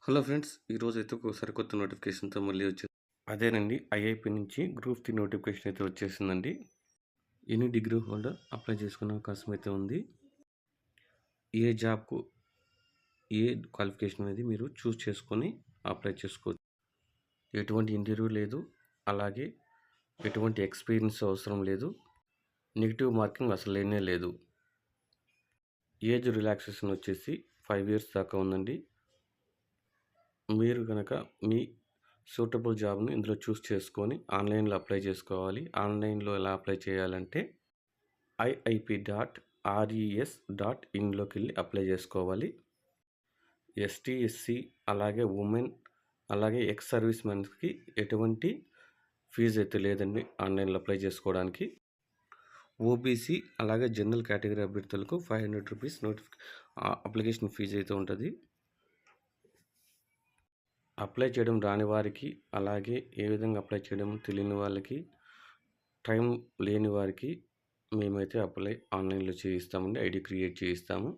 Hello friends, ఈరోజైతే ఒక సరికొత్త నోటిఫికేషన్‌తో మళ్ళీ వచ్చేసాను. అదేనండి, ఐఐపీ నుంచి గ్రూప్ 3 నోటిఫికేషన్ అయితే వచ్చేసిందండి. ఎనీ డిగ్రీ హోల్డర్ అప్లై చేసుకునే అవకాశం అయితే ఉంది. ఏ జాబ్‌కు ఏ క్వాలిఫికేషన్ అనేది మీరు చూస్ చేసుకొని అప్లై చేసుకోవచ్చు. ఎటువంటి ఇంటర్వ్యూ లేదు. అలాగే ఎటువంటి ఎక్స్‌పీరియన్స్ అవసరం లేదు. నెగెటివ్ మార్కింగ్ అసలు లేనే లేదు. ఏజ్ రిలాక్సేషన్ వచ్చేసి 5 ఇయర్స్ దాకా ఉందండి. మీరు గనక మీ సూటబుల్ జాబ్‌ని ఇందులో చూస్ చేసుకొని ఆన్‌లైన్‌లో అప్లై చేసుకోవాలి. ఆన్‌లైన్‌లో ఎలా అప్లై చేయాలంటే iip.res.in అప్లై చేసుకోవాలి. ఎస్టీ, ఎస్సీ అలాగే ఉమెన్ అలాగే ఎక్స్ సర్వీస్ మెన్స్‌కి ఎటువంటి ఫీజు అయితే లేదండి ఆన్‌లైన్‌లో అప్లై చేసుకోవడానికి. ఓబీసీ అలాగే జనరల్ కేటగిరీ అభ్యర్థులకు రూ. 500 అప్లికేషన్ ఫీజు అయితే ఉంటది. అప్లై చేయడం రాని వారికి, అలాగే ఏ విధంగా అప్లై చేయడం తెలియని వాళ్ళకి, టైం లేని వారికి మేమైతే అప్లై ఆన్‌లైన్‌లో చేయిస్తామండి. ఐడీ క్రియేట్ చేయిస్తాము.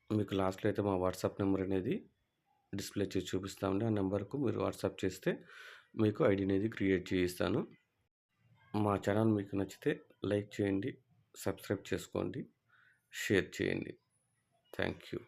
మీకు లాస్ట్‌లో అయితే మా వాట్సాప్ నెంబర్ అనేది డిస్‌ప్లే చేసి చూపిస్తామండి. ఆ నెంబర్‌కు మీరు వాట్సాప్ చేస్తే మీకు ఐడీ అనేది క్రియేట్ చేయిస్తాను. మా ఛానల్ మీకు నచ్చితే లైక్ చేయండి, సబ్స్క్రైబ్ చేసుకోండి, షేర్ చేయండి. Thank you.